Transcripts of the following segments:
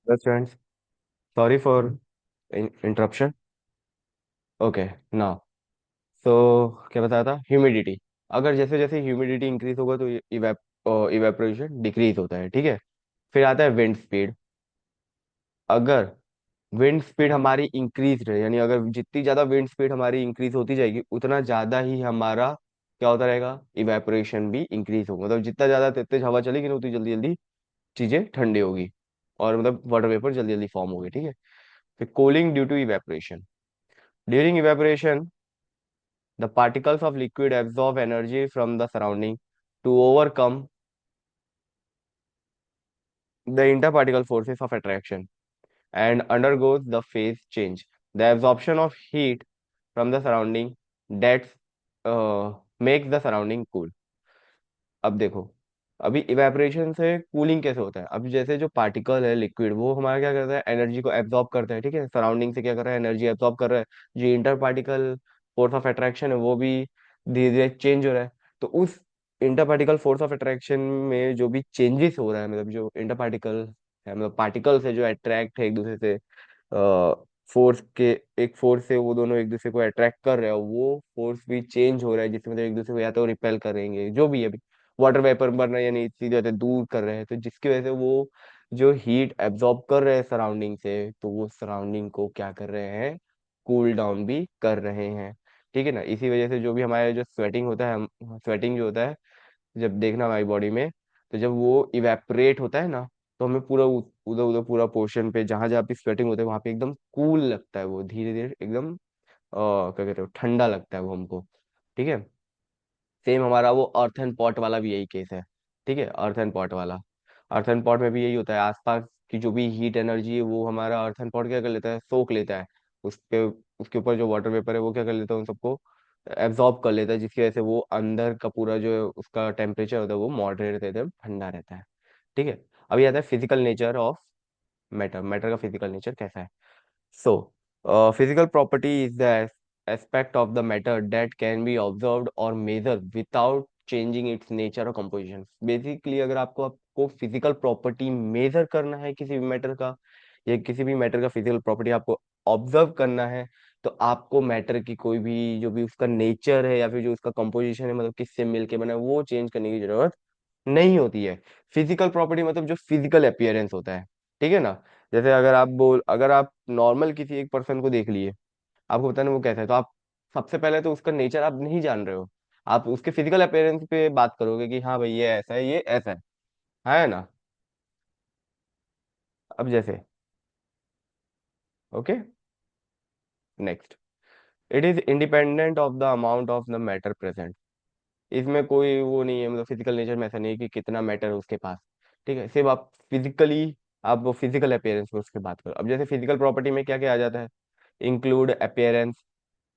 Students, sorry for interruption. Okay, now so क्या बताया था? ह्यूमिडिटी। अगर जैसे जैसे ह्यूमिडिटी इंक्रीज होगा तो इवेपोरेशन डिक्रीज होता है, ठीक है। फिर आता है विंड स्पीड। अगर विंड स्पीड हमारी इंक्रीज रहे, यानी अगर जितनी ज्यादा विंड स्पीड हमारी इंक्रीज होती जाएगी उतना ज्यादा ही हमारा क्या होता रहेगा, इवेपोरेशन भी इंक्रीज होगा। मतलब जितना ज्यादा तेज तेज हवा चलेगी ना उतनी जल्दी जल्दी चीजें ठंडी होगी, और मतलब वाटर वेपर जल्दी जल्दी फॉर्म होगी, ठीक है। फिर cooling due to evaporation. During evaporation the particles of liquid absorb energy from the surrounding to overcome the interparticle forces of attraction and undergoes the phase change. The absorption of heat from the surrounding that makes the surrounding cool. अब देखो, अभी evaporation से cooling कैसे होता है? अब जैसे जो पार्टिकल है लिक्विड, वो हमारा क्या करता है, एनर्जी को एब्जॉर्ब करता है, ठीक है। सराउंडिंग से क्या कर रहा है, एनर्जी एब्जॉर्ब कर रहा है। जो inter particle force of attraction है वो भी धीरे धीरे चेंज हो रहा है। तो उस inter particle force of attraction में जो भी चेंजेस हो रहा है, मतलब जो इंटर पार्टिकल है, मतलब पार्टिकल्स है जो अट्रैक्ट है एक दूसरे से, फोर्स के, एक फोर्स से वो दोनों एक दूसरे को अट्रैक्ट कर रहे हैं, वो फोर्स भी चेंज हो रहा है, जिससे मतलब एक दूसरे को या तो रिपेल करेंगे, जो भी है। वाटर वेपर बन रहा है यानी सीधे होते दूर कर रहे हैं, तो जिसकी वजह से वो जो हीट एब्जॉर्ब कर रहे हैं सराउंडिंग से, तो वो सराउंडिंग को क्या कर रहे हैं, कूल डाउन भी कर रहे हैं, ठीक है ना। इसी वजह से जो भी हमारे जो स्वेटिंग होता है, हम स्वेटिंग जो होता है, जब देखना हमारी बॉडी में, तो जब वो इवेपरेट होता है ना, तो हमें पूरा उधर उधर पूरा पोर्शन पे जहां जहाँ पे स्वेटिंग होता है वहां पे एकदम कूल लगता है, वो धीरे धीरे एकदम क्या कहते हो, ठंडा लगता है वो हमको, ठीक है। सेम हमारा वो अर्थ एंड पॉट वाला भी यही केस है, ठीक है। अर्थ एंड पॉट वाला, अर्थ एंड पॉट में भी यही होता है, आसपास की जो भी हीट एनर्जी है वो हमारा अर्थ एंड पॉट क्या कर लेता है, सोख लेता है। उस पे, उसके ऊपर जो वाटर वेपर है वो क्या कर लेता है, उन सबको एब्जॉर्ब कर लेता है, जिसकी वजह से वो अंदर का पूरा जो उसका टेम्परेचर होता है वो मॉडरेट रहता है, ठंडा रहता है, ठीक है। अभी आता है physical nature of matter. Matter का फिजिकल नेचर कैसा है? So, physical property is the aspect of the matter that can be observed or measured without changing its nature or composition. Basically, अगर आपको आपको फिजिकल प्रॉपर्टी मेजर करना है किसी भी मैटर का, या किसी भी मैटर का फिजिकल प्रॉपर्टी आपको ऑब्जर्व करना है, तो आपको मैटर की कोई भी जो भी उसका नेचर है या फिर जो उसका कंपोजिशन है, मतलब किससे मिलके बना है, वो चेंज करने की जरूरत नहीं होती है। फिजिकल प्रॉपर्टी मतलब जो फिजिकल अपीयरेंस होता है, ठीक है ना। जैसे अगर आप नॉर्मल किसी एक पर्सन को देख लिए, आपको पता नहीं वो कैसा है, तो आप सबसे पहले तो उसका नेचर आप नहीं जान रहे हो, आप उसके फिजिकल अपीयरेंस पे बात करोगे कि हाँ भाई ये ऐसा है, ये ऐसा है ना। अब जैसे, okay, next, it is independent of the amount of the matter present. इसमें कोई वो नहीं है, मतलब फिजिकल नेचर में ऐसा नहीं है कि कितना मैटर है उसके पास, ठीक है। सिर्फ आप फिजिकली, आप वो फिजिकल अपीयरेंस में उसकी बात करो। अब जैसे फिजिकल प्रॉपर्टी में क्या क्या आ जाता है, include appearance,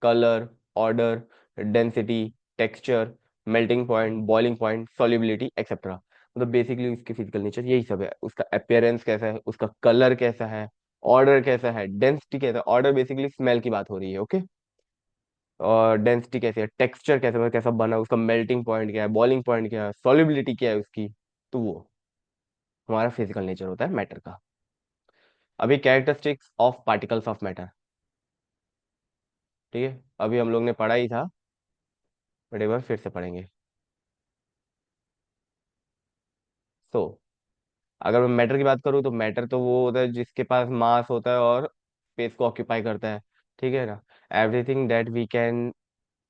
colour, order, density, texture, melting point, boiling point, solubility etcetera. मतलब बेसिकली उसकी फिजिकल नेचर यही सब है, उसका अपीयरेंस कैसा है, उसका कलर कैसा है, ऑर्डर कैसा है, डेंसिटी कैसा है। ऑर्डर बेसिकली स्मेल की बात हो रही है, ओके। और डेंसिटी कैसी है, टेक्सचर कैसा, मतलब कैसा बना, उसका मेल्टिंग पॉइंट क्या है, बॉइलिंग पॉइंट क्या है, सॉल्युबिलिटी क्या है उसकी, तो वो हमारा फिजिकल नेचर होता है मैटर का। अभी characteristics of particles of matter, ठीक है। अभी हम लोग ने पढ़ा ही था, बट एक बार फिर से पढ़ेंगे। तो अगर मैं मैटर की बात करूँ, तो मैटर तो वो होता है जिसके पास मास होता है और स्पेस को ऑक्यूपाई करता है, ठीक है ना। Everything that we can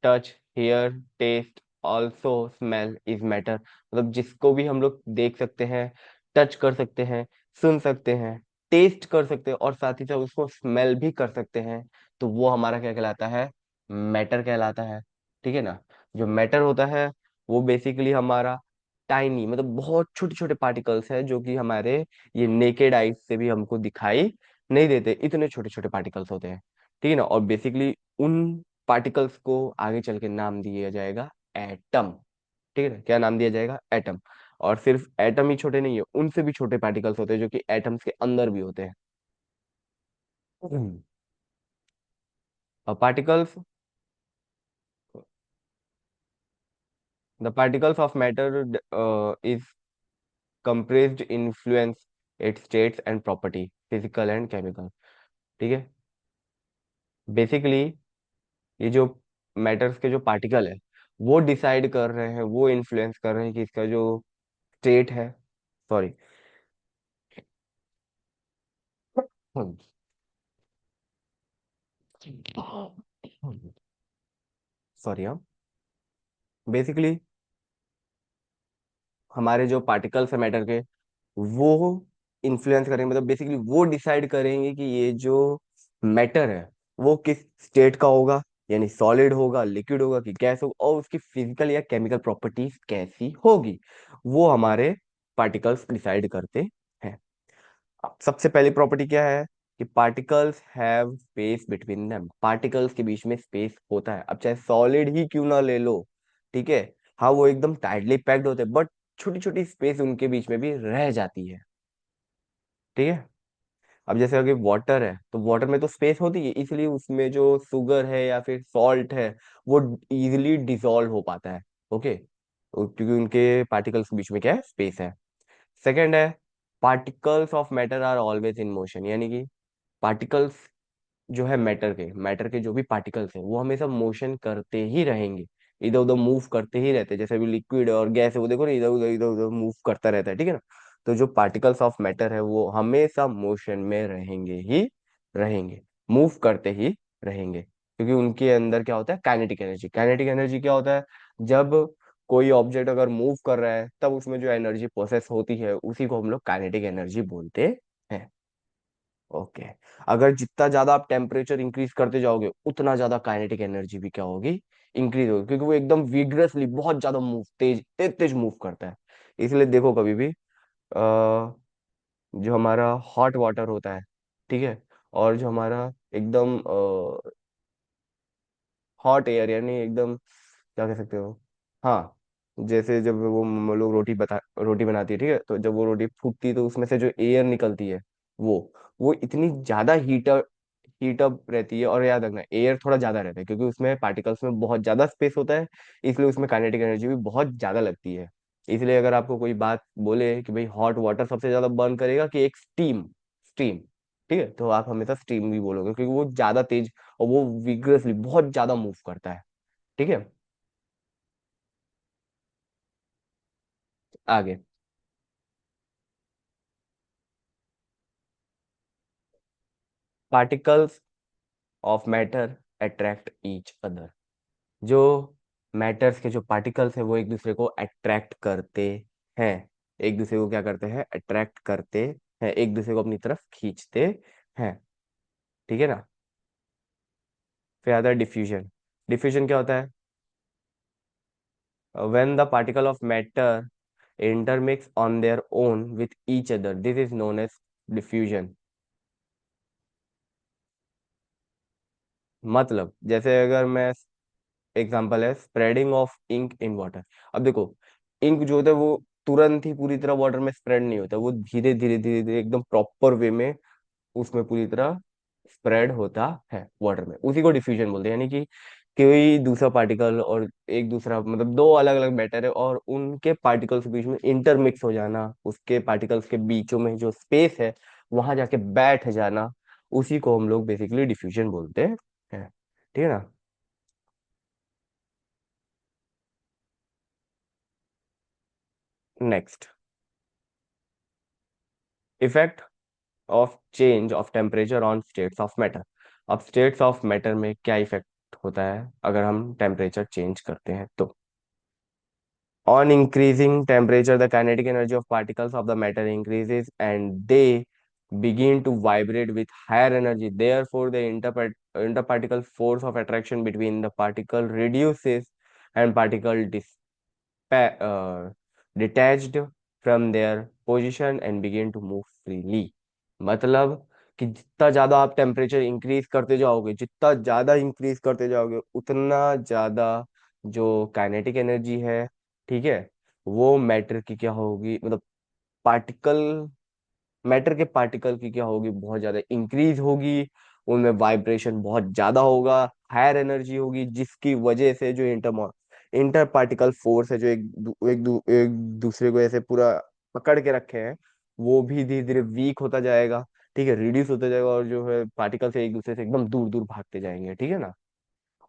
touch, hear, taste, also smell is matter. मतलब जिसको भी हम लोग देख सकते हैं, टच कर सकते हैं, सुन सकते हैं, टेस्ट कर सकते हैं, और साथ ही साथ उसको स्मेल भी कर सकते हैं, तो वो हमारा क्या कहलाता है, मैटर कहलाता है, ठीक है ना। जो मैटर होता है वो बेसिकली हमारा टाइनी, मतलब बहुत छोटे छोटे पार्टिकल्स है, जो कि हमारे ये नेकेड आइज से भी हमको दिखाई नहीं देते, इतने छोटे छोटे पार्टिकल्स होते हैं, ठीक है ना। और बेसिकली उन पार्टिकल्स को आगे चल के नाम दिया जाएगा एटम, ठीक है ना। क्या नाम दिया जाएगा, एटम। और सिर्फ एटम ही छोटे नहीं है, उनसे भी छोटे पार्टिकल्स होते हैं जो कि एटम्स के अंदर भी होते हैं। और particles, the particles of matter is compressed influence it's states and property physical and chemical. ठीक है, बेसिकली ये जो मैटर्स के जो पार्टिकल है वो डिसाइड कर रहे हैं, वो इन्फ्लुएंस कर रहे हैं कि इसका जो स्टेट है, सॉरी, सॉरी, हाँ, बेसिकली हमारे जो पार्टिकल्स है मैटर के, वो इन्फ्लुएंस करेंगे, मतलब बेसिकली वो डिसाइड करेंगे कि ये जो मैटर है वो किस स्टेट का होगा, यानी सॉलिड होगा, लिक्विड होगा कि गैस होगा, और उसकी फिजिकल या केमिकल प्रॉपर्टीज कैसी होगी, वो हमारे पार्टिकल्स डिसाइड करते हैं। अब सबसे पहली प्रॉपर्टी क्या है कि particles have space between them, particles के बीच में स्पेस होता है, अब चाहे सॉलिड ही क्यों ना ले लो, ठीक है, हाँ वो एकदम टाइटली पैक्ड होते हैं, बट छोटी छोटी स्पेस उनके बीच में भी रह जाती है। ठीक है, अब जैसे अगर वाटर है तो वाटर में तो स्पेस होती है, इसलिए उसमें जो शुगर है या फिर सॉल्ट है वो इजिली डिसॉल्व हो पाता है। ओके, क्योंकि उनके पार्टिकल्स के बीच में क्या है, स्पेस है। सेकेंड है, particles of matter are always in motion, यानी कि पार्टिकल्स जो है मैटर के जो भी पार्टिकल्स हैं वो हमेशा मोशन करते ही रहेंगे, इधर उधर मूव करते ही रहते हैं, जैसे अभी लिक्विड और गैस है वो देखो ना, इधर उधर मूव करता रहता है, ठीक है ना। तो जो पार्टिकल्स ऑफ मैटर है वो हमेशा मोशन में रहेंगे ही रहेंगे, मूव करते ही रहेंगे, क्योंकि उनके अंदर क्या होता है, काइनेटिक एनर्जी। काइनेटिक एनर्जी क्या होता है, जब कोई ऑब्जेक्ट अगर मूव कर रहा है तब उसमें जो एनर्जी प्रोसेस होती है उसी को हम लोग काइनेटिक एनर्जी बोलते हैं। ओके, अगर जितना ज्यादा आप टेम्परेचर इंक्रीज करते जाओगे उतना ज्यादा काइनेटिक एनर्जी भी क्या होगी, इंक्रीज होगी, क्योंकि वो एकदम विग्रसली बहुत ज्यादा मूव, तेज तेज तेज मूव करता है। इसलिए देखो कभी भी जो हमारा हॉट वाटर होता है, ठीक है, और जो हमारा एकदम हॉट एयर, यानी एकदम क्या कह सकते हो, हाँ, जैसे जब वो लोग रोटी बनाती है, ठीक है, तो जब वो रोटी फूटती है तो उसमें से जो एयर निकलती है वो वो इतनी ज्यादा हीट अप रहती है, और याद रखना एयर थोड़ा ज्यादा रहता है क्योंकि उसमें पार्टिकल्स में बहुत ज्यादा स्पेस होता है, इसलिए उसमें काइनेटिक एनर्जी भी बहुत ज्यादा लगती है। इसलिए अगर आपको कोई बात बोले कि भाई हॉट वाटर सबसे ज्यादा बर्न करेगा कि एक स्टीम, स्टीम, ठीक है, तो आप हमेशा स्टीम भी बोलोगे क्योंकि वो ज्यादा तेज और वो विग्रसली बहुत ज्यादा मूव करता है। ठीक है, आगे, particles of matter attract each other, जो मैटर्स के जो पार्टिकल्स हैं वो एक दूसरे को अट्रैक्ट करते हैं, एक दूसरे को क्या करते हैं, अट्रैक्ट करते हैं, एक दूसरे को अपनी तरफ खींचते हैं। ठीक है ना। फिर आता है डिफ्यूजन। डिफ्यूजन क्या होता है, when the particle of matter intermix on their own with each other, this is known as diffusion। मतलब जैसे अगर मैं, एग्जांपल है spreading of ink in water. अब देखो, इंक जो होता है वो तुरंत ही पूरी तरह वाटर में स्प्रेड नहीं होता, वो धीरे धीरे धीरे धीरे एकदम प्रॉपर वे में उसमें पूरी तरह स्प्रेड होता है वाटर में, उसी को डिफ्यूजन बोलते हैं। यानी कि कोई दूसरा पार्टिकल और एक दूसरा, मतलब दो अलग अलग मैटर है और उनके पार्टिकल्स के बीच में इंटरमिक्स हो जाना, उसके पार्टिकल्स के बीचों में जो स्पेस है वहां जाके बैठ जाना, उसी को हम लोग बेसिकली डिफ्यूजन बोलते हैं। ठीक है ना। Next, effect of change of temperature on states of matter. अब स्टेट्स ऑफ मैटर में क्या इफेक्ट होता है अगर हम टेम्परेचर चेंज करते हैं तो, on increasing temperature the kinetic energy of particles of the matter increases and they begin to vibrate with higher energy, therefore the interparticle force of attraction between the particle reduces and particle detached from their position and begin to move freely। मतलब कि जितना ज्यादा आप temperature increase करते जाओगे, जितना ज्यादा increase करते जाओगे उतना ज्यादा जो काइनेटिक एनर्जी है, ठीक है, वो मैटर की क्या होगी, मतलब पार्टिकल, मैटर के पार्टिकल की क्या होगी, बहुत ज्यादा इंक्रीज होगी, उनमें वाइब्रेशन बहुत ज्यादा होगा, हायर एनर्जी होगी, जिसकी वजह से जो इंटर पार्टिकल फोर्स है जो एक दूसरे को ऐसे पूरा पकड़ के रखे हैं वो भी धीरे धीरे वीक होता जाएगा, ठीक है, रिड्यूस होता जाएगा, और जो है पार्टिकल्स एक दूसरे से एकदम दूर दूर भागते जाएंगे, ठीक है ना।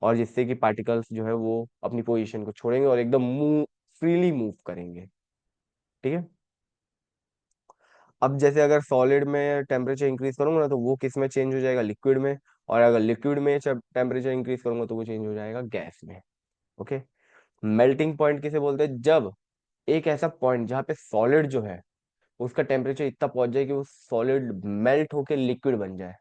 और जिससे कि पार्टिकल्स जो है वो अपनी पोजीशन को छोड़ेंगे और एकदम मूव फ्रीली मूव करेंगे, ठीक है। अब जैसे अगर सॉलिड में टेम्परेचर इंक्रीज करूंगा ना तो वो किस में चेंज हो जाएगा, लिक्विड में। और अगर लिक्विड में टेम्परेचर इंक्रीज करूंगा तो वो चेंज हो जाएगा गैस में। ओके। मेल्टिंग पॉइंट किसे बोलते हैं, जब एक ऐसा पॉइंट जहाँ पे सॉलिड जो है उसका टेम्परेचर इतना पहुंच जाए कि वो सॉलिड मेल्ट होके लिक्विड बन जाए,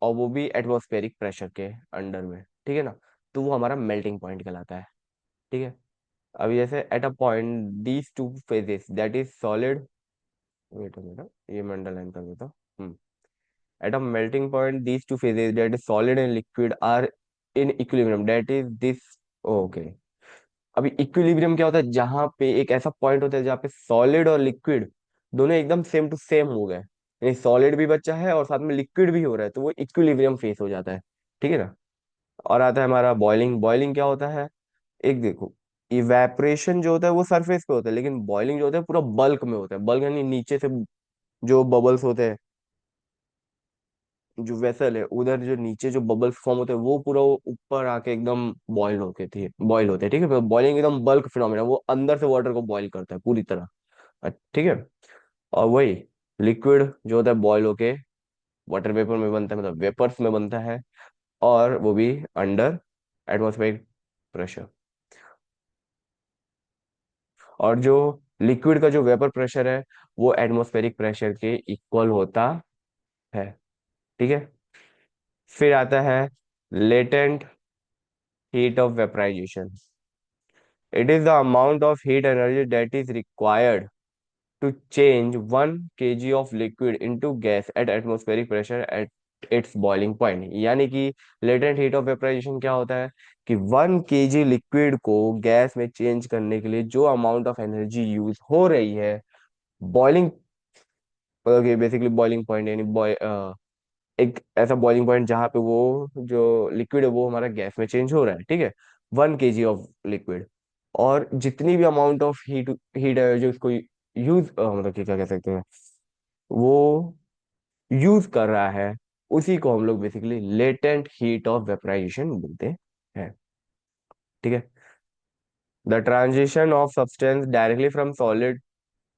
और वो भी एटमॉस्फेरिक प्रेशर के अंडर में, ठीक है ना। तो वो हमारा मेल्टिंग पॉइंट कहलाता है, ठीक है। अभी जैसे at a point these two phases that is solid, wait a minute, ये मैं अंडरलाइन कर देता हूँ। At a melting point, these two phases, that is solid and liquid, are in equilibrium. That is this. Okay. अभी equilibrium क्या होता है, जहां पे एक ऐसा पॉइंट होता है जहाँ पे सॉलिड और लिक्विड दोनों एकदम सेम टू सेम हो गए, यानी सॉलिड भी बचा है और साथ में लिक्विड भी हो रहा है, तो वो इक्विलिब्रियम फेस हो जाता है, ठीक है ना। और आता है हमारा बॉइलिंग। बॉइलिंग क्या होता है, एक देखो, इवेपोरेशन जो होता है वो सरफेस पे होता है, लेकिन बॉइलिंग जो होता है पूरा बल्क में होता है। बल्क यानी नीचे से जो बबल्स होते हैं, जो वेसल है उधर जो नीचे जो बबल्स फॉर्म होते हैं वो पूरा वो ऊपर आके एकदम बॉईल होते हैं, ठीक है। बॉइलिंग एकदम बल्क फिनोमेना, वो अंदर से वाटर को बॉईल करता है पूरी तरह, ठीक है। और वही लिक्विड जो होता है बॉईल होके वाटर वेपर में बनता है, मतलब वेपर्स में बनता है, और वो भी अंडर एटमॉस्फेरिक प्रेशर। और जो लिक्विड का जो वेपर प्रेशर है वो एटमॉस्फेरिक प्रेशर के इक्वल होता है, ठीक है। फिर आता है latent heat of vaporisation. It is the amount of heat energy that is required to change 1 kg of liquid into gas at atmospheric pressure at its boiling point। यानी कि लेटेंट हीट ऑफ वेपराइजेशन क्या होता है कि 1 kg liquid को gas में change करने के लिए जो अमाउंट ऑफ एनर्जी यूज हो रही है बॉइलिंग, मतलब कि बेसिकली बॉइलिंग पॉइंट यानी एक ऐसा बॉइलिंग पॉइंट जहाँ पे वो जो लिक्विड है वो हमारा गैस में चेंज हो रहा है, ठीक है। 1 kg ऑफ लिक्विड, और जितनी भी अमाउंट ऑफ हीट हीट है जो उसको यूज, मतलब कि क्या कह सकते हैं, वो यूज कर रहा है, उसी को हम लोग basically latent heat of vaporisation बोलते हैं, ठीक है। The transition of substance directly from solid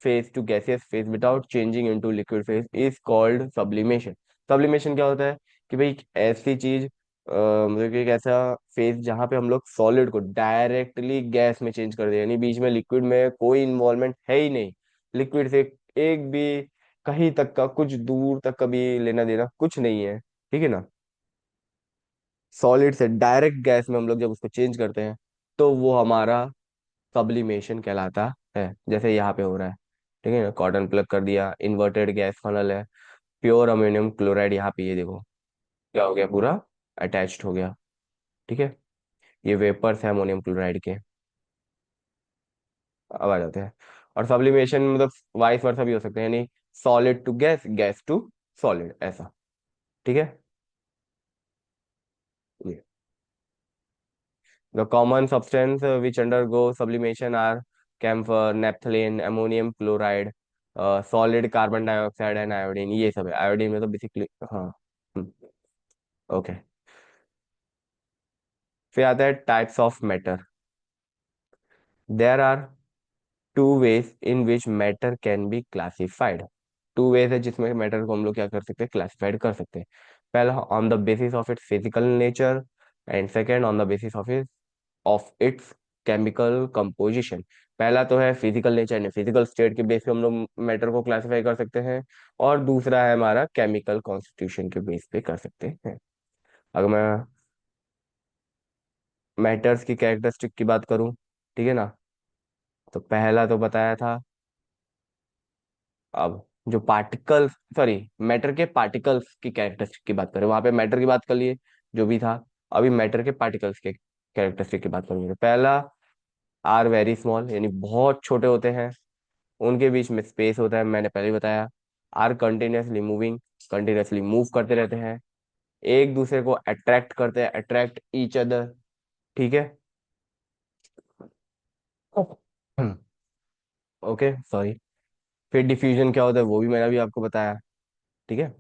phase to gaseous phase without changing into liquid phase is called sublimation। sublimation क्या होता है कि भाई एक ऐसी चीज, मतलब कि एक ऐसा फेज जहाँ पे हम लोग सॉलिड को डायरेक्टली गैस में चेंज कर दे, यानी बीच में लिक्विड में कोई इन्वॉल्वमेंट है ही नहीं, लिक्विड से एक भी कहीं तक का कुछ दूर तक कभी लेना देना कुछ नहीं है, ठीक है ना। सॉलिड से डायरेक्ट गैस में हम लोग जब उसको चेंज करते हैं तो वो हमारा सब्लिमेशन कहलाता है, जैसे यहाँ पे हो रहा है, ठीक है ना। कॉटन प्लग कर दिया, इन्वर्टेड गैस फनल है, प्योर अमोनियम क्लोराइड, यहाँ पे ये देखो क्या हो गया, पूरा अटैच्ड हो गया, ठीक है। ये वेपर्स है अमोनियम क्लोराइड के। अब आ जाते हैं, और सब्लिमेशन मतलब वाइस वर्सा भी हो सकते हैं, यानी solid to gas, gas to solid, ऐसा, ठीक है। ये the common substance which undergo sublimation are camphor, naphthalene, ammonium chloride, solid carbon dioxide and iodine, ये सब है। आयोडीन में तो बेसिकली हाँ। ओके। फिर आता है types of matter. There are two ways in which matter can be classified. Two ways है जिसमें मैटर को हम लोग क्या कर सकते हैं, क्लासिफाइड कर सकते हैं। पहला on the basis of its physical nature, and second on the basis of its chemical composition. पहला तो है फिजिकल नेचर ने, फिजिकल स्टेट के बेस पे हम लोग मैटर को क्लासिफाई कर सकते हैं, और दूसरा है हमारा केमिकल कॉन्स्टिट्यूशन के बेस पे कर सकते हैं। अगर मैं मैटर्स की कैरेक्टरिस्टिक की बात करूं, ठीक है ना, तो पहला तो बताया था। अब जो पार्टिकल्स, सॉरी, मैटर के पार्टिकल्स की कैरेक्टरिस्टिक की बात करें, वहां पे मैटर की बात कर लिए जो भी था, अभी मैटर के पार्टिकल्स के कैरेक्टरिस्टिक की बात करेंगे। पहला, आर वेरी स्मॉल, यानी बहुत छोटे होते हैं, उनके बीच में स्पेस होता है, मैंने पहले ही बताया। Are continuously moving, continuously move करते रहते हैं, एक दूसरे को अट्रैक्ट करते हैं, अट्रैक्ट ईच अदर, ठीक है। Okay sorry. फिर डिफ्यूजन क्या होता है वो भी मैंने अभी आपको बताया। ठीक है।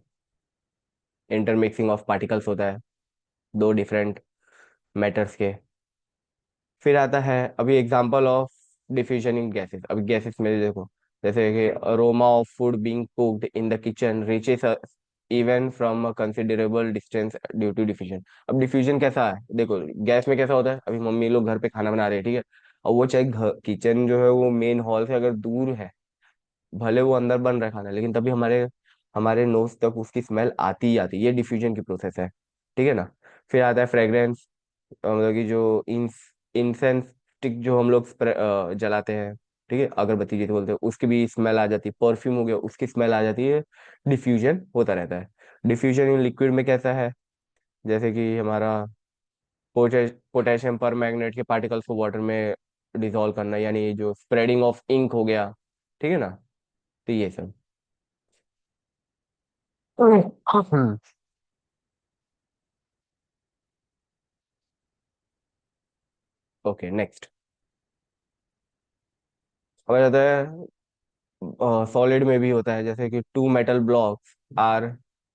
इंटरमिक्सिंग ऑफ पार्टिकल्स होता है दो डिफरेंट मैटर्स के। फिर आता है अभी example of diffusion in gases. अभी गैसेस में देखो, जैसे कि aroma of food being cooked in the kitchen reaches even from a considerable distance due to diffusion. अब डिफ्यूजन कैसा है देखो, गैस में कैसा होता है, अभी मम्मी लोग घर पे खाना बना रहे हैं, ठीक है, और वो चाहे किचन जो है वो मेन हॉल से अगर दूर है, भले वो अंदर बन रहा है खाना, लेकिन तभी हमारे हमारे नोज तक उसकी स्मेल आती ही आती है। ये डिफ्यूजन की प्रोसेस है। ठीक है ना। फिर आता है फ्रेग्रेंस, मतलब कि जो इंसेंस स्टिक जो हम लोग जलाते हैं, ठीक है, अगरबत्ती जिसे बोलते हैं, उसकी भी स्मेल आ जाती है। परफ्यूम हो गया, उसकी स्मेल आ जाती है। डिफ्यूजन होता रहता है। डिफ्यूजन इन लिक्विड में कैसा है, जैसे कि हमारा पोटेशियम पर मैग्नेट के पार्टिकल्स को वाटर में डिसॉल्व करना, यानी जो स्प्रेडिंग ऑफ इंक हो गया। ठीक है ना। तो ये सब। हम्म। ओके नेक्स्ट अब आ जाता है, सॉलिड में भी होता है, जैसे कि two metal blocks are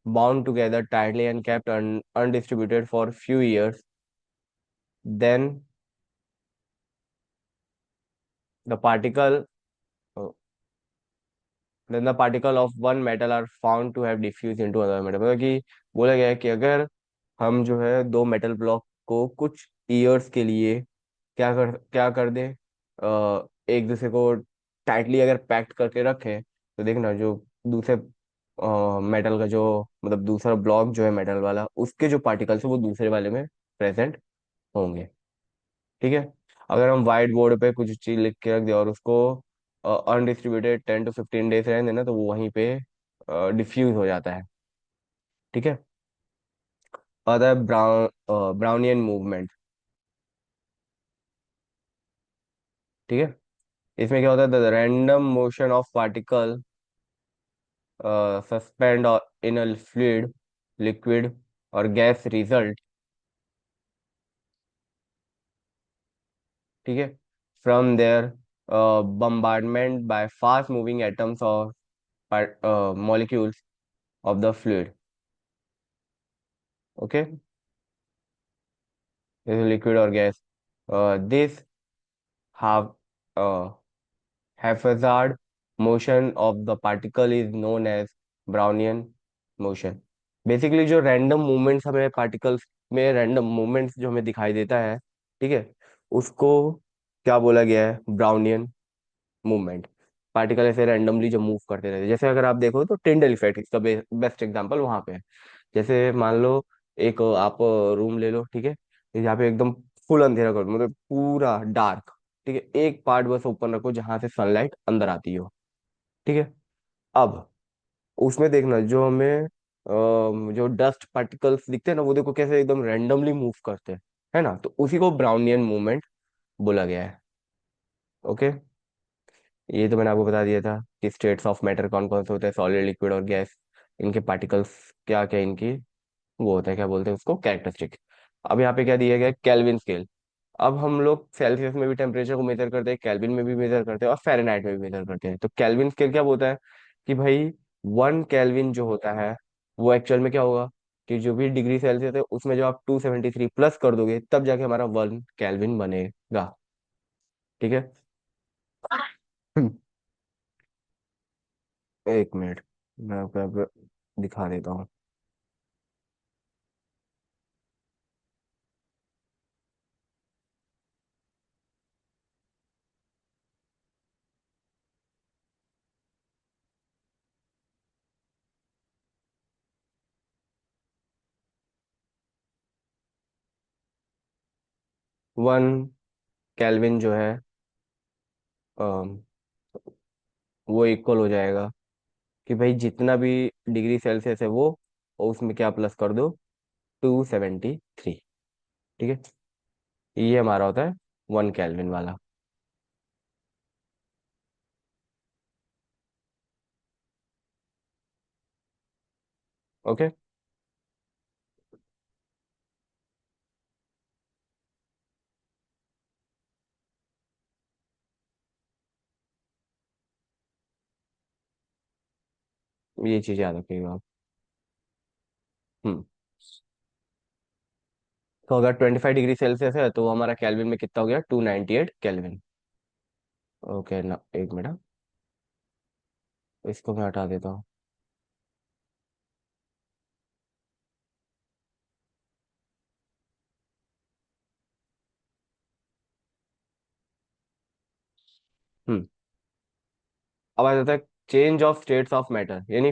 bound together tightly and kept undistributed for few years, then the particle then the particle of one metal are found to have diffuse into other metal. मतलब कि बोला गया है कि अगर हम जो है दो मेटल ब्लॉक को कुछ ईयर्स के लिए क्या कर दें, एक दूसरे को टाइटली अगर पैक्ट करके रखें, तो देखना जो दूसरे मेटल का जो, मतलब दूसरा ब्लॉक जो है मेटल वाला, उसके जो पार्टिकल्स है वो दूसरे वाले में प्रेजेंट होंगे। ठीक है। अगर हम व्हाइट बोर्ड पे कुछ चीज लिख के रख दे और उसको अनडिस्ट्रीब्यूटेड 10 to 15 days रहने देना, तो वो वहीं पे डिफ्यूज हो जाता है। ठीक है। और है ब्राउनियन मूवमेंट। ठीक है। इसमें क्या होता है, the random motion of particle suspend in a fluid, liquid और गैस रिजल्ट। ठीक है। From there bombardment by fast moving atoms or molecules of the fluid। Okay, liquid और gas, this have haphazard motion of the particle is known as Brownian motion। Basically जो random movements हमें particles में, random movements जो हमें दिखाई देता है, ठीक है, उसको क्या बोला गया है, ब्राउनियन मूवमेंट। पार्टिकल ऐसे रैंडमली जो मूव करते रहते हैं, जैसे अगर आप देखो तो टिंडल इफेक्ट इसका बेस्ट एग्जांपल वहां पे है। जैसे मान लो एक आप रूम ले लो, ठीक है, यहाँ पे एकदम फुल अंधेरा कर दो, मतलब पूरा डार्क। ठीक है, एक पार्ट बस ओपन रखो जहां से सनलाइट अंदर आती हो। ठीक है। अब उसमें देखना जो हमें जो डस्ट पार्टिकल्स दिखते हैं ना, वो देखो कैसे एकदम रैंडमली मूव करते हैं, है ना, तो उसी को ब्राउनियन मूवमेंट बोला गया है। ओके। ये तो मैंने आपको बता दिया था कि स्टेट्स ऑफ मैटर कौन कौन से होते हैं, सॉलिड लिक्विड और गैस, इनके पार्टिकल्स क्या क्या इनकी वो होता है, क्या बोलते हैं उसको, कैरेक्टरिस्टिक। अब यहाँ पे क्या दिया गया है, केल्विन स्केल। अब हम लोग सेल्सियस में भी टेम्परेचर को मेजर करते हैं, केल्विन में भी मेजर करते हैं और फ़ारेनहाइट में भी मेजर करते हैं। तो केल्विन स्केल क्या बोलता है कि भाई 1 केल्विन जो होता है वो एक्चुअल में क्या होगा, कि जो भी डिग्री सेल्सियस है उसमें जब आप 273 प्लस कर दोगे तब जाके हमारा 1 केल्विन बनेगा। ठीक है। एक मिनट, मैं आपको यहाँ पे दिखा देता हूँ। 1 केल्विन जो है अम, वो इक्वल हो जाएगा कि भाई जितना भी डिग्री सेल्सियस है वो, और उसमें क्या प्लस कर दो, 273। ठीक है। ये हमारा होता है 1 केल्विन वाला। ओके। ये चीज याद रखिएगा आप। हम्म। तो अगर 25 डिग्री सेल्सियस है तो वो हमारा केल्विन में कितना हो गया, 298 केल्विन। ओके ना, एक मिनट, इसको मैं हटा देता हूँ। हम्म। अब आ जाता है change of states of matter, यानी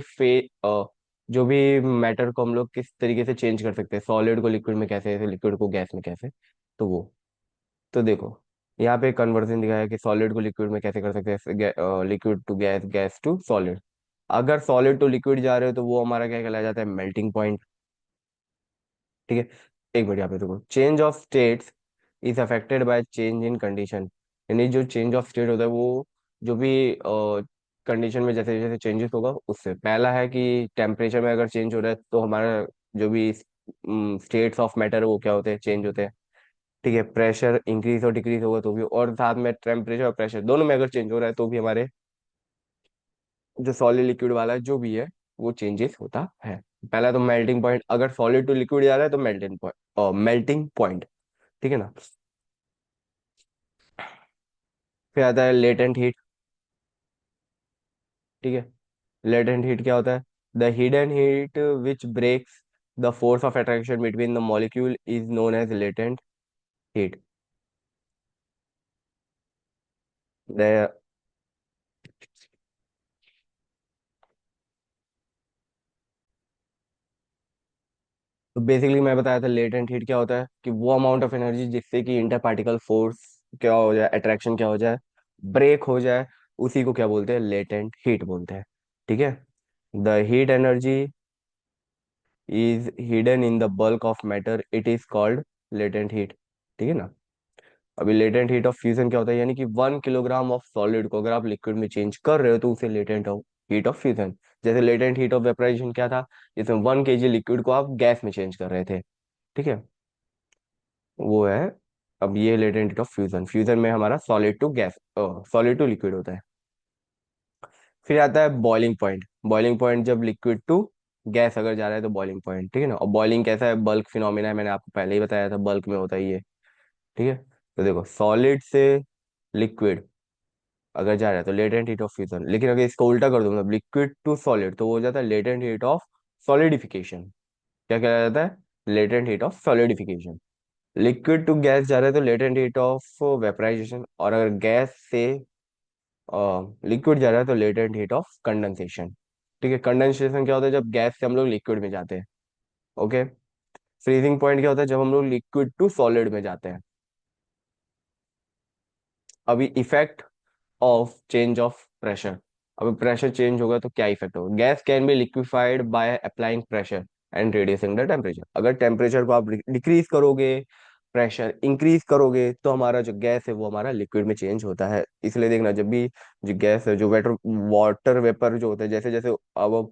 जो भी मैटर को हम लोग किस तरीके से चेंज कर सकते हैं, सॉलिड को लिक्विड में कैसे, लिक्विड को गैस में कैसे। तो वो, तो देखो, यहाँ पे कन्वर्जन दिखाया है कि सॉलिड को लिक्विड में कैसे कर सकते हैं, liquid to gas, gas to solid. अगर सॉलिड टू लिक्विड जा रहे हो तो वो हमारा क्या कहलाया जाता है, मेल्टिंग पॉइंट। ठीक है। एक मिनट, यहाँ पे देखो, change of states is affected by change in condition. यानी जो चेंज ऑफ स्टेट होता है वो, जो भी कंडीशन में जैसे जैसे चेंजेस होगा, उससे पहला है कि टेम्परेचर में अगर चेंज हो रहा है तो हमारा जो भी स्टेट्स ऑफ मैटर है वो क्या होते हैं, चेंज होते हैं। ठीक है। प्रेशर इंक्रीज और डिक्रीज होगा तो भी, और साथ में टेम्परेचर और प्रेशर दोनों में अगर चेंज हो रहा है तो भी हमारे जो सॉलिड लिक्विड वाला है जो भी है वो चेंजेस होता है। पहला तो मेल्टिंग पॉइंट, अगर सॉलिड टू लिक्विड जा रहा है तो मेल्टिंग पॉइंट, मेल्टिंग पॉइंट। ठीक है ना। फिर आता है लेटेंट हीट। ठीक है। लेटेंट हीट क्या होता है, the hidden heat which breaks the force of attraction between the molecule is known as latent heat. The तो बेसिकली मैं बताया था लेटेंट हीट क्या होता है, कि वो अमाउंट ऑफ एनर्जी जिससे कि इंटर पार्टिकल फोर्स क्या हो जाए, अट्रैक्शन क्या हो जाए, ब्रेक हो जाए, उसी को क्या बोलते हैं, लेटेंट हीट बोलते हैं। ठीक है। The heat energy is hidden in the bulk of matter, it is called latent heat. ठीक है ना। अभी लेटेंट हीट ऑफ फ्यूजन क्या होता है, यानी कि 1 किलोग्राम ऑफ सॉलिड को अगर आप लिक्विड में चेंज कर रहे हो तो उसे लेटेंट हीट ऑफ फ्यूजन। जैसे लेटेंट हीट ऑफ वेपराइजेशन क्या था, जिसमें 1 केजी लिक्विड को आप गैस में चेंज कर रहे थे। ठीक है। वो है, अब ये latent heat of fusion, fusion में हमारा solid to gas, solid to liquid होता है। फिर आता है बॉइलिंग पॉइंट। बॉइलिंग पॉइंट जब लिक्विड टू गैस अगर जा रहा है तो बॉइलिंग पॉइंट। ठीक है ना। और बॉइलिंग कैसा है, बल्क फिनोमिना है, मैंने आपको पहले ही बताया था, बल्क में होता है ये। ठीक है। तो देखो, सॉलिड से लिक्विड अगर जा रहा है तो लेटेंट हीट ऑफ फ्यूजन, लेकिन अगर इसको उल्टा कर दूं, मतलब लिक्विड टू सॉलिड, तो वो हो जाता है लेटेंट हीट ऑफ सॉलिडिफिकेशन। क्या कहलाया जाता है, latent heat of solidification. Liquid to gas जा रहा है तो लेटेंट हीट ऑफ वेपराइजेशन, और अगर गैस से लिक्विड जा रहा है तो लेटेंट हीट ऑफ कंडेंसेशन। ठीक है। कंडेंसेशन क्या होता है, जब गैस से हम लोग लिक्विड में जाते हैं। ओके। फ्रीजिंग पॉइंट क्या होता है, जब हम लोग लिक्विड टू सॉलिड में जाते हैं। अभी effect of change of pressure. अभी प्रेशर चेंज होगा तो क्या इफेक्ट होगा, gas can be liquefied by applying pressure and reducing the temperature. अगर टेम्परेचर को आप डिक्रीज करोगे, प्रेशर इंक्रीज करोगे, तो हमारा जो गैस है वो हमारा लिक्विड में चेंज होता है। इसलिए देखना, जब भी जो गैस है, जो वेटर वाटर वेपर जो होता है, जैसे जैसे अब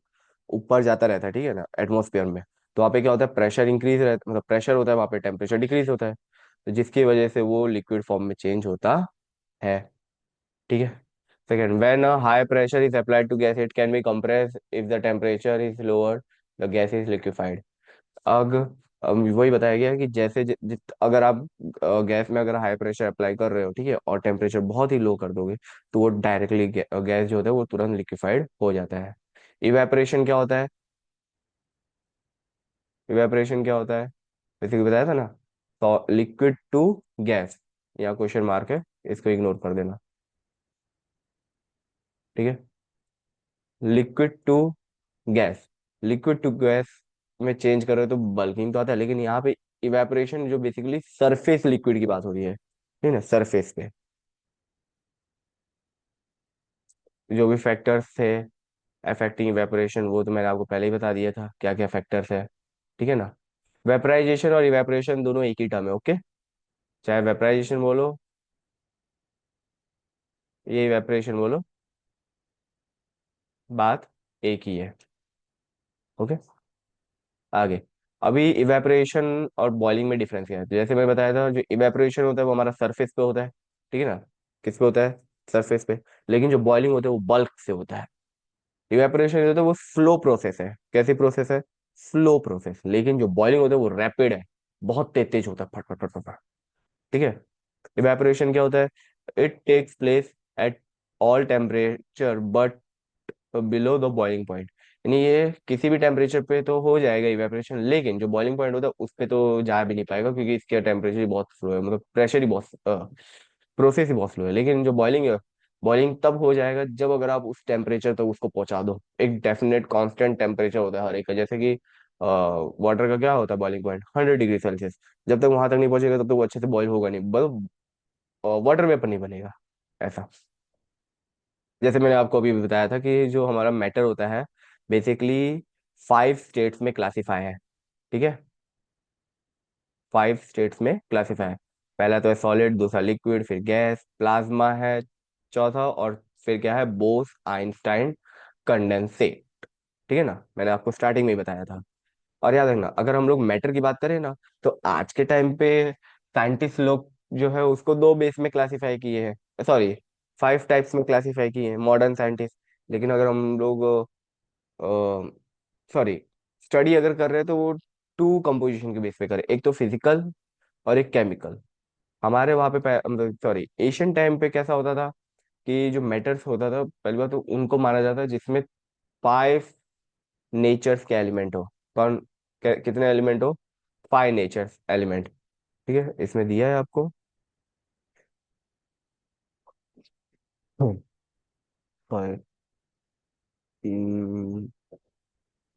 ऊपर जाता रहता है, ठीक है ना, एटमोस्फेयर में, तो वहाँ पे क्या होता है, प्रेशर इंक्रीज रहता, मतलब प्रेशर होता है वहाँ पे, टेम्परेचर डिक्रीज होता है, तो जिसकी वजह से वो लिक्विड फॉर्म में चेंज होता है। ठीक है। Second, when a high pressure is applied to gas, it can be compress, if the temperature is lower the gas is liquefied. अग अब वही बताया गया है कि जैसे अगर आप गैस में अगर हाई प्रेशर अप्लाई कर रहे हो, ठीक है, और टेम्परेचर बहुत ही लो कर दोगे, तो वो डायरेक्टली गैस जो होता है वो तुरंत लिक्विफाइड हो जाता है। इवेपोरेशन क्या होता है, इवेपोरेशन क्या होता है, बेसिकली बताया था ना, तो लिक्विड टू गैस, यहाँ क्वेश्चन मार्क है, इसको इग्नोर कर देना। ठीक है। Liquid to gas, liquid to gas में चेंज कर रहे हो तो बल्किंग तो आता है, लेकिन यहाँ पे इवेपोरेशन जो बेसिकली सरफेस लिक्विड की बात हो रही है, ठीक है ना, सरफेस पे जो भी फैक्टर्स थे अफेक्टिंग इवेपोरेशन, वो तो मैंने आपको पहले ही बता दिया था क्या क्या फैक्टर्स है। ठीक है ना। वेपराइजेशन और इवेपोरेशन दोनों एक ही टर्म है, ओके। चाहे वेपराइजेशन बोलो, ये इवेपोरेशन बोलो, बात एक ही है। ओके। आगे, अभी इवेपोरेशन और बॉइलिंग में डिफरेंस क्या है, तो जैसे मैं बताया था, जो इवेपोरेशन होता है वो हमारा सरफेस पे होता है। ठीक है ना। किस पे होता है, सरफेस पे। लेकिन जो बॉइलिंग होता है वो बल्क से होता है। इवेपोरेशन जो होता है वो स्लो प्रोसेस है। कैसी प्रोसेस है? Slow process. लेकिन जो बॉइलिंग होता है वो रैपिड है, बहुत तेज तेज होता है, फट फट फट फट फट। ठीक है। इवेपोरेशन क्या होता है? It takes place at all temperature but below the boiling point. यानी ये किसी भी टेम्परेचर पे तो हो जाएगा इवेपोरेशन, लेकिन जो बॉइलिंग पॉइंट होता है उस पे तो जा भी नहीं पाएगा, क्योंकि इसका टेम्परेचर ही बहुत स्लो है, मतलब प्रेशर ही बहुत, प्रोसेस ही बहुत स्लो है। लेकिन जो बॉइलिंग है, बॉइलिंग तब हो जाएगा जब अगर आप उस टेम्परेचर तक उसको पहुंचा दो। एक डेफिनेट कांस्टेंट टेम्परेचर होता है हर एक का, जैसे कि वाटर का क्या होता है बॉइलिंग पॉइंट? 100 degree Celsius. जब तक वहां तक नहीं पहुंचेगा तब तक वो अच्छे से बॉईल होगा नहीं, बस वाटर वेपर नहीं बनेगा। ऐसा। जैसे मैंने आपको अभी बताया था कि जो हमारा मैटर होता है बेसिकली 5 स्टेट्स में क्लासीफाई है। ठीक है। 5 स्टेट्स में क्लासीफाई है। पहला तो है सॉलिड, दूसरा लिक्विड, फिर गैस, प्लाज्मा है चौथा, और फिर क्या है? Bose Einstein condensate. ठीक है ना, मैंने आपको स्टार्टिंग में ही बताया था। और याद रखना, अगर हम लोग मैटर की बात करें ना, तो आज के टाइम पे साइंटिस्ट लोग जो है उसको 2 बेस में क्लासीफाई किए हैं, सॉरी 5 टाइप्स में क्लासीफाई किए हैं मॉडर्न साइंटिस्ट। लेकिन अगर हम लोग सॉरी स्टडी अगर कर रहे हैं तो वो 2 कंपोजिशन के बेस पे करें, एक तो फिजिकल और एक केमिकल। हमारे वहाँ पे मतलब सॉरी एशियन टाइम पे कैसा होता था कि जो मेटल्स होता था पहली बात तो उनको माना जाता है जिसमें 5 नेचर्स के एलिमेंट हो। कौन? कितने एलिमेंट हो? 5 नेचर्स एलिमेंट। ठीक है, इसमें दिया है आपको। हम्म, और,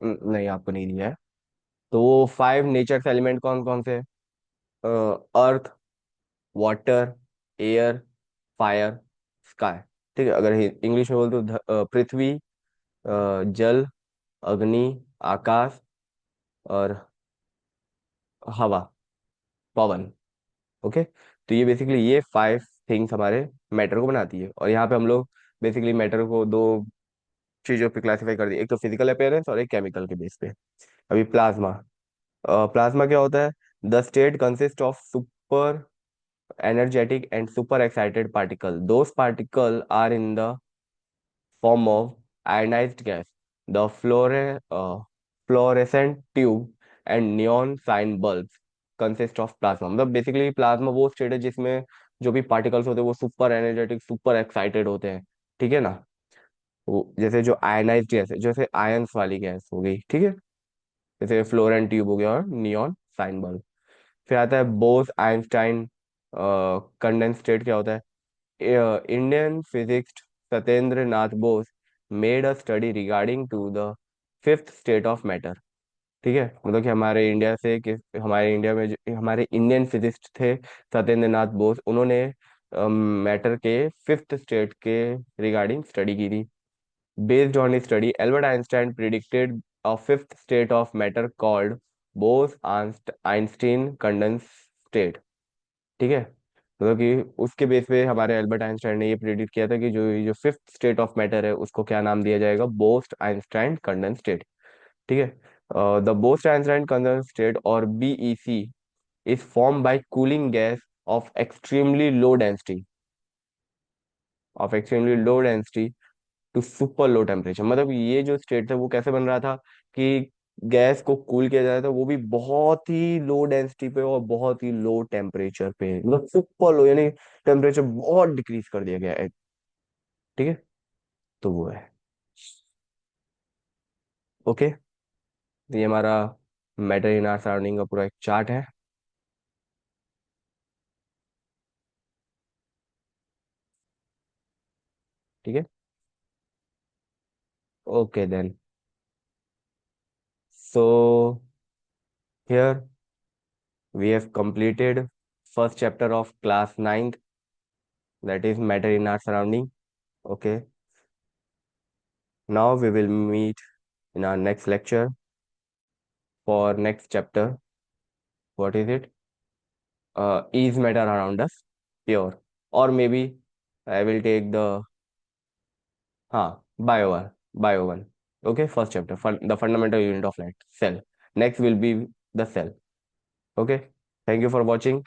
नहीं आपको नहीं दिया है। तो वो 5 नेचर्स एलिमेंट कौन कौन से? अर्थ, वाटर, एयर, फायर, स्काई। ठीक है, अगर इंग्लिश में बोल तो पृथ्वी, जल, अग्नि, आकाश, और हवा, पवन। ओके। तो ये बेसिकली ये 5 थिंग्स हमारे मैटर को बनाती है। और यहाँ पे हम लोग बेसिकली मैटर को 2 चीजों पे क्लासिफाई कर दिए, एक तो फिजिकल अपीयरेंस और एक केमिकल के बेस पे। अभी प्लाज्मा। प्लाज्मा क्या होता है? The state consist of super energetic and super excited particle. Those particles are in the form of ionized gas. The fluorescent tube and neon sign bulbs consist of plasma. मतलब basically plasma वो state है जिसमें जो भी particles होते हैं वो super energetic, super excited होते हैं। ठीक है ना? वो जैसे जो आयनाइज्ड गैस है, जैसे आयंस वाली गैस हो गई। ठीक है। जैसे फ्लोरेंट ट्यूब हो गया और नियॉन साइन बल्ब। फिर आता है बोस आइंस्टाइन कंडेंसेट। क्या होता है? Indian physicist Satyendra Nath Bose made a study regarding to the 5th state of matter. ठीक है, मतलब कि हमारे इंडिया में जो हमारे इंडियन फिजिस्ट थे सत्येंद्र नाथ बोस, उन्होंने मैटर के 5th स्टेट के रिगार्डिंग स्टडी की थी। Based on study Albert Einstein predicted a 5th state of matter called Bose Einstein condense state. ठीक है, मतलब कि उसके बेस पे हमारे एल्बर्ट आइंस्टाइन ने ये प्रेडिक्ट किया था कि जो जो 5th स्टेट ऑफ मैटर है उसको क्या नाम दिया जाएगा? Bose Einstein condense state. ठीक है। The Bose Einstein condense state और BEC is form by cooling gas of extremely low density, to super low temperature. मतलब ये जो स्टेट था वो कैसे बन रहा था कि गैस को कूल किया जा रहा था, वो भी बहुत ही लो डेंसिटी पे और बहुत ही लो टेम्परेचर पे, मतलब सुपर लो, यानी टेम्परेचर बहुत डिक्रीज कर दिया गया है। ठीक है। तो वो है। ओके। तो ये हमारा मैटर इन आर सराउंडिंग का पूरा एक चार्ट है। ठीक है। Okay then, so here we have completed first chapter of class 9th, that is matter in our surrounding. Okay, now we will meet in our next lecture for next chapter. What is it? Is matter around us pure? Or maybe I will take the bio one. Bio one. Okay, first chapter, the fundamental unit of light, cell. Next will be the cell. Okay. Thank you for watching.